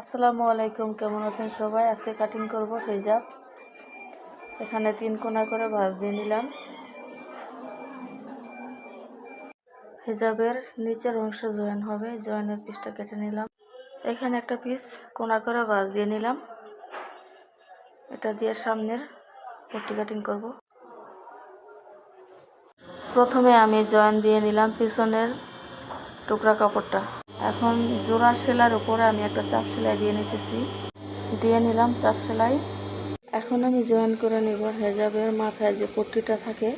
আসসালামু আলাইকুম, কেমন আছেন সবাই? আজকে কাটিং করব হিজাব। এখানে 3 কোণা করে ভাঁজ দিয়ে নিলাম। হিজাবের নিচের অংশ জয়েন হবে, জয়েনের পিসটা কেটে নিলাম। এখানে একটা পিস কোণা করে ভাঁজ দিয়ে নিলাম। এটা দিয়ে সামনের পট্টি কাটিং করব। প্রথমে আমি জয়েন দিয়ে নিলাম পিছনের টুকরা কাপড়টা। এখন জোড়া সেলাইয়ের উপরে আমি একটা চাপ সেলাই দিয়ে নিতেছি। দিয়ে নিলাম চাপ সেলাই। এখন আমি জয়েন করে নিব হিজাবের মাথায় যে পট্টিটা থাকে।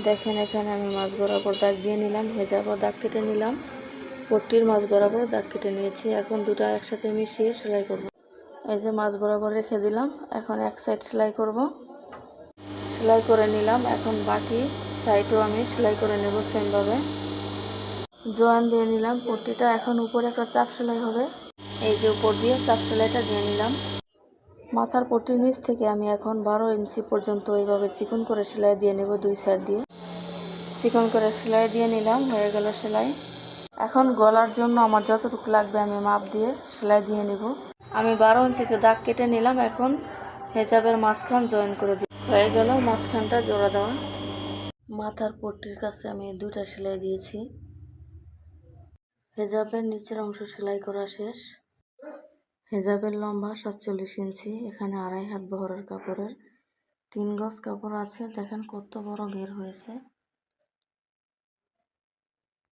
দেখেন এখানে আমি মাঝ বরাবর দাগ দিয়ে নিলাম, হিজাবও দাগ কেটে নিলাম, পট্টির মাঝ বরাবর দাগ কেটে নিয়েছি। এখন দুটো একসাথে মিশিয়ে সেলাই করব। এই যে মাঝ বরাবর রেখে দিলাম। এখন এক সাইড সেলাই করব। সেলাই করে নিলাম। এখন বাকি সাইডও আমি সেলাই করে নেব সেমভাবে। জয়েন দিয়ে নিলাম পট্টিটা। এখন উপরে একটা চাপ সেলাই হবে। এই যে উপর দিয়ে চাপ সেলাইটা দিয়ে নিলাম। মাথার পট্টির নিচ থেকে আমি এখন 12 ইঞ্চি পর্যন্ত এইভাবে চিকন করে সেলাই দিয়ে নেব। দুই সাইড দিয়ে চিকন করে সেলাই দিয়ে নিলাম। হয়ে গেল সেলাই। এখন গলার জন্য আমার যতটুকু লাগবে আমি মাপ দিয়ে সেলাই দিয়ে নিব। আমি 12 ইঞ্চিতে দাগ কেটে নিলাম। এখন হিজাবের মাঝখান জয়েন করে দিই। হয়ে গেল মাঝখানটা জোড়া দেওয়া। মাথার পট্টির কাছে আমি দুটা সেলাই দিয়েছি। হিজাবের নিচের অংশ সেলাই করা শেষ। হিজাবের লম্বা 47 ইঞ্চি। এখানে 2.5 হাত বহরের কাপড়ের 3 গজ কাপড় আছে। দেখেন কত বড় ঘের হয়েছে।